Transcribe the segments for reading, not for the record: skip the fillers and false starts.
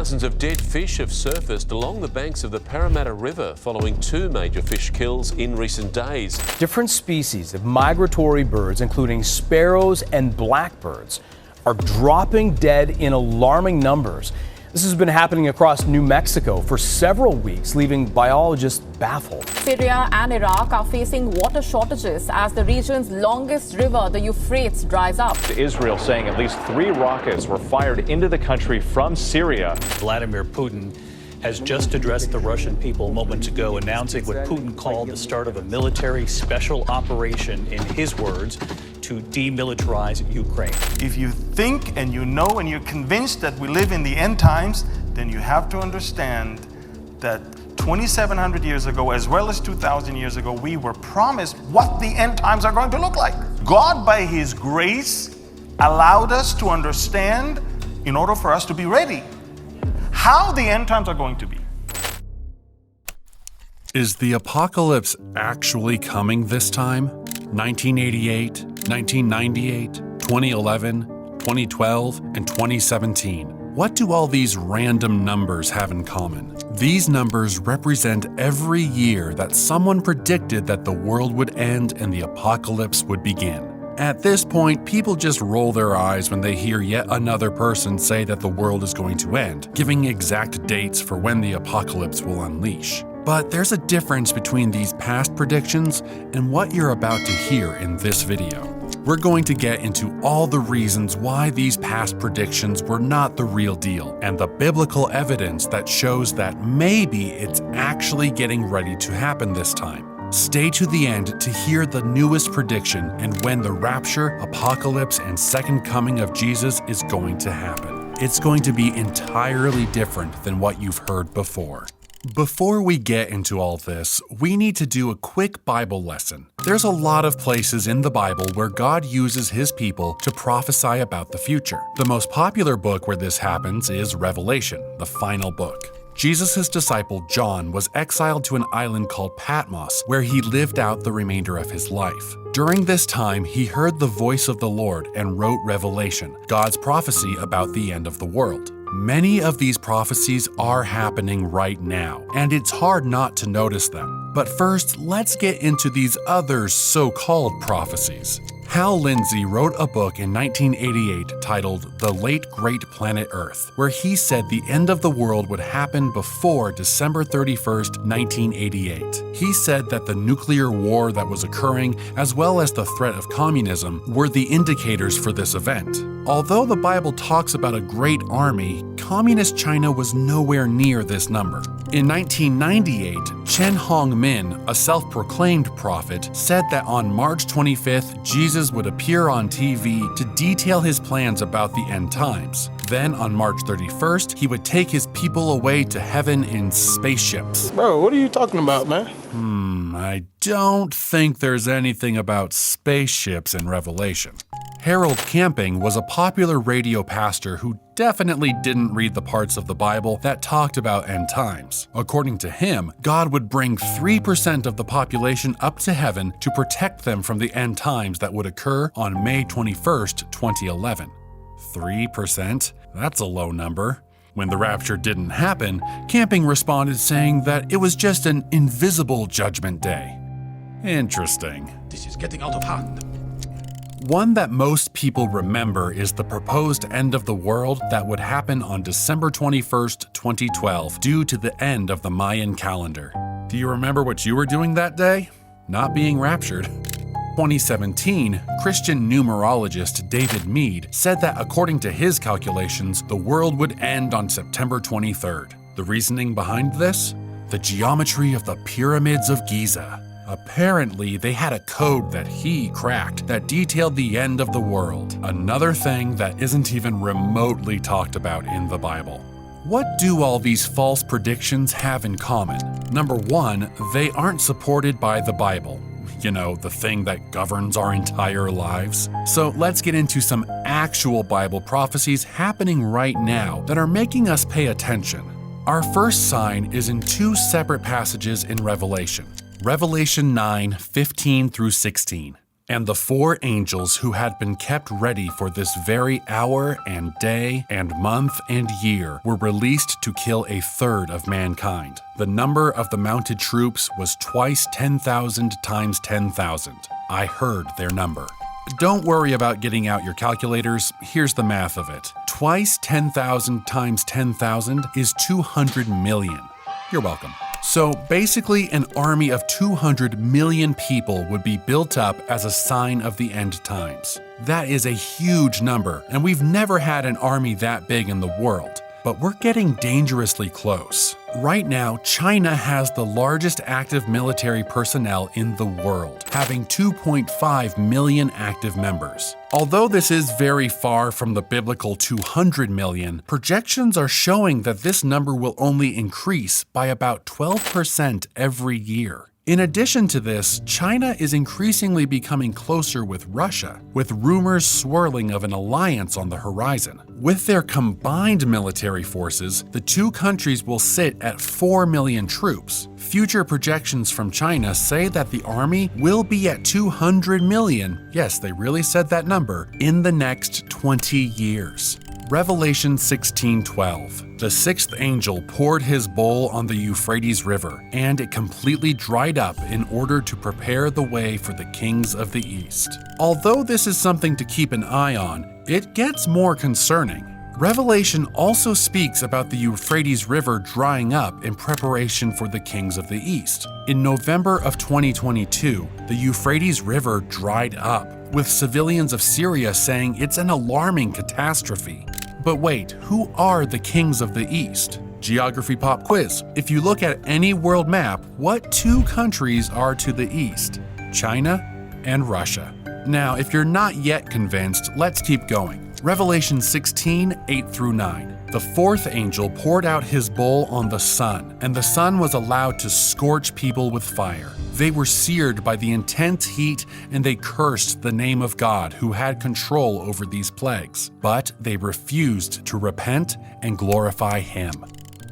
Thousands of dead fish have surfaced along the banks of the Parramatta River following two major fish kills in recent days. Different species of migratory birds, including sparrows and blackbirds, are dropping dead in alarming numbers. This has been happening across New Mexico for several weeks, leaving biologists baffled. Syria and Iraq are facing water shortages as the region's longest river, the Euphrates, dries up. Israel saying at least 3 rockets were fired into the country from Syria. Vladimir Putin has just addressed the Russian people moments ago, announcing what Putin called the start of a military special operation, in his words, to demilitarize Ukraine. If you think and you know and you're convinced that we live in the end times, then you have to understand that 2,700 years ago, as well as 2,000 years ago, we were promised what the end times are going to look like. God, by His grace, allowed us to understand in order for us to be ready how the end times are going to be. Is the apocalypse actually coming this time? 1988, 1998, 2011, 2012, and 2017. What do all these random numbers have in common? These numbers represent every year that someone predicted that the world would end and the apocalypse would begin. At this point, people just roll their eyes when they hear yet another person say that the world is going to end, giving exact dates for when the apocalypse will unleash. But there's a difference between these past predictions and what you're about to hear in this video. We're going to get into all the reasons why these past predictions were not the real deal, and the biblical evidence that shows that maybe it's actually getting ready to happen this time. Stay to the end to hear the newest prediction and when the rapture, apocalypse, and second coming of Jesus is going to happen. It's going to be entirely different than what you've heard before. Before we get into all this, we need to do a quick Bible lesson. There's a lot of places in the Bible where God uses His people to prophesy about the future. The most popular book where this happens is Revelation, the final book. Jesus' disciple John was exiled to an island called Patmos, where he lived out the remainder of his life. During this time, he heard the voice of the Lord and wrote Revelation, God's prophecy about the end of the world. Many of these prophecies are happening right now, and it's hard not to notice them. But first, let's get into these other so-called prophecies. Hal Lindsey wrote a book in 1988 titled The Late Great Planet Earth, where he said the end of the world would happen before December 31st, 1988. He said that the nuclear war that was occurring, as well as the threat of communism, were the indicators for this event. Although the Bible talks about a great army, communist China was nowhere near this number. In 1998, Chen Hongmin, a self-proclaimed prophet, said that on March 25th, Jesus would appear on TV to detail his plans about the end times. Then on March 31st, he would take his people away to heaven in spaceships. Bro, what are you talking about, man? I don't think there's anything about spaceships in Revelation. Harold Camping was a popular radio pastor who definitely didn't read the parts of the Bible that talked about end times. According to him, God would bring 3% of the population up to heaven to protect them from the end times that would occur on May 21st, 2011. 3%? That's a low number. When the rapture didn't happen, Camping responded saying that it was just an invisible judgment day. Interesting. This is getting out of hand. One that most people remember is the proposed end of the world that would happen on December 21st, 2012, due to the end of the Mayan calendar. Do you remember what you were doing that day? Not being raptured. 2017, Christian numerologist David Mead said that according to his calculations, the world would end on September 23rd. The reasoning behind this? The geometry of the pyramids of Giza. Apparently, they had a code that he cracked that detailed the end of the world. Another thing that isn't even remotely talked about in the Bible. What do all these false predictions have in common? Number one, they aren't supported by the Bible. You know, the thing that governs our entire lives. So let's get into some actual Bible prophecies happening right now that are making us pay attention. Our first sign is in two separate passages in Revelation. Revelation 9:15 through 16. And the 4 angels who had been kept ready for this very hour and day and month and year were released to kill a third of mankind. The number of the mounted troops was twice 10,000 times 10,000. I heard their number. Don't worry about getting out your calculators. Here's the math of it. Twice 10,000 times 10,000 is 200 million. You're welcome. So basically, an army of 200 million people would be built up as a sign of the end times. That is a huge number, and we've never had an army that big in the world. But we're getting dangerously close. Right now, China has the largest active military personnel in the world, having 2.5 million active members. Although this is very far from the biblical 200 million, projections are showing that this number will only increase by about 12% every year. In addition to this, China is increasingly becoming closer with Russia, with rumors swirling of an alliance on the horizon. With their combined military forces, the two countries will sit at 4 million troops. Future projections from China say that the army will be at 200 million, yes, they really said that number, in the next 20 years. Revelation 16:12. The 6th angel poured his bowl on the Euphrates River, and it completely dried up in order to prepare the way for the kings of the east. Although this is something to keep an eye on, it gets more concerning. Revelation also speaks about the Euphrates River drying up in preparation for the kings of the east. In November of 2022, the Euphrates River dried up, with civilians of Syria saying it's an alarming catastrophe. But wait, who are the kings of the east? Geography pop quiz. If you look at any world map, what 2 countries are to the east? China and Russia. Now, if you're not yet convinced, let's keep going. Revelation 16:8-9. The 4th angel poured out his bowl on the sun, and the sun was allowed to scorch people with fire. They were seared by the intense heat, and they cursed the name of God who had control over these plagues. But they refused to repent and glorify him.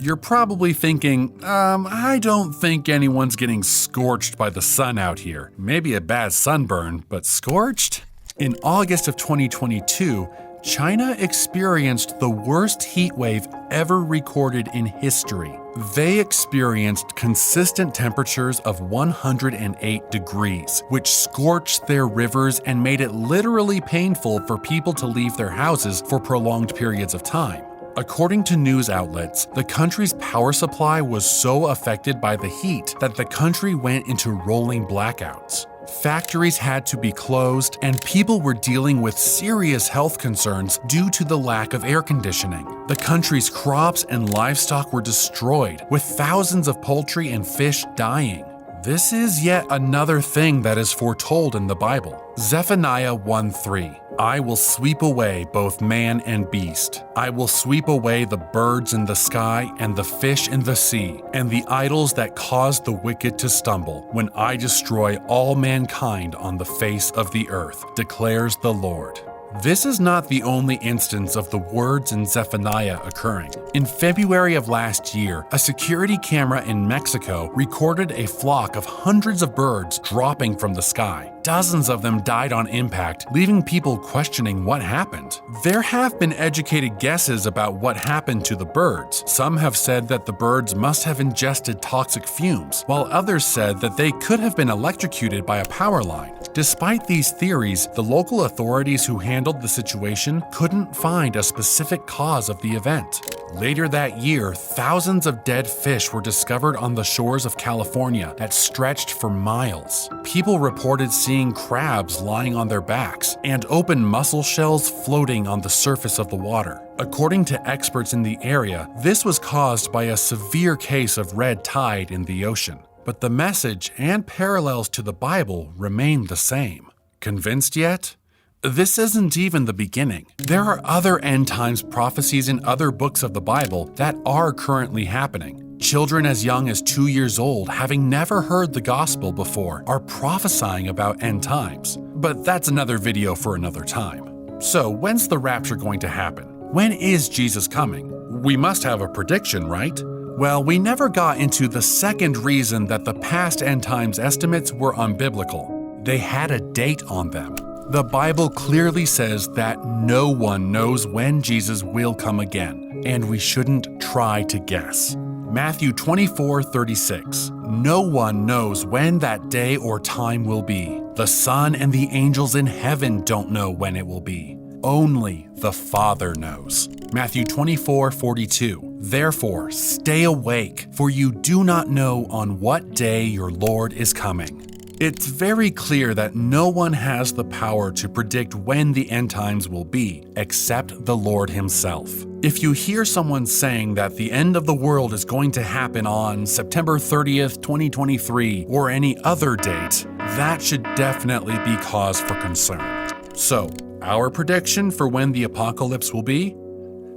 You're probably thinking, I don't think anyone's getting scorched by the sun out here. Maybe a bad sunburn, but scorched? In August of 2022, China experienced the worst heat wave ever recorded in history. They experienced consistent temperatures of 108 degrees, which scorched their rivers and made it literally painful for people to leave their houses for prolonged periods of time. According to news outlets, the country's power supply was so affected by the heat that the country went into rolling blackouts. Factories had to be closed, and people were dealing with serious health concerns due to the lack of air conditioning. The country's crops and livestock were destroyed, with thousands of poultry and fish dying. This is yet another thing that is foretold in the Bible. Zephaniah 1:3. I will sweep away both man and beast. I will sweep away the birds in the sky and the fish in the sea, and the idols that cause the wicked to stumble, when I destroy all mankind on the face of the earth, declares the Lord. This is not the only instance of the words in Zephaniah occurring. In February of last year, a security camera in Mexico recorded a flock of hundreds of birds dropping from the sky. Dozens of them died on impact, leaving people questioning what happened. There have been educated guesses about what happened to the birds. Some have said that the birds must have ingested toxic fumes, while others said that they could have been electrocuted by a power line. Despite these theories, the local authorities who handled the situation couldn't find a specific cause of the event. Later that year, thousands of dead fish were discovered on the shores of California that stretched for miles. People reported seeing crabs lying on their backs and open mussel shells floating on the surface of the water. According to experts in the area, this was caused by a severe case of red tide in the ocean. But the message and parallels to the Bible remain the same. Convinced yet? This isn't even the beginning. There are other end times prophecies in other books of the Bible that are currently happening. Children as young as 2 years old, having never heard the gospel before, are prophesying about end times. But that's another video for another time. So, when's the rapture going to happen? When is Jesus coming? We must have a prediction, right? Well, we never got into the second reason that the past end times estimates were unbiblical. They had a date on them. The Bible clearly says that no one knows when Jesus will come again, and we shouldn't try to guess. Matthew 24:36. No one knows when that day or time will be. The Son and the angels in heaven don't know when it will be. Only the Father knows. Matthew 24:42. Therefore, stay awake, for you do not know on what day your Lord is coming. It's very clear that no one has the power to predict when the end times will be, except the Lord himself. If you hear someone saying that the end of the world is going to happen on September 30th, 2023, or any other date, that should definitely be cause for concern. So, our prediction for when the apocalypse will be?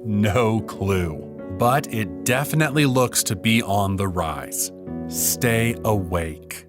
No clue. But it definitely looks to be on the rise. Stay awake.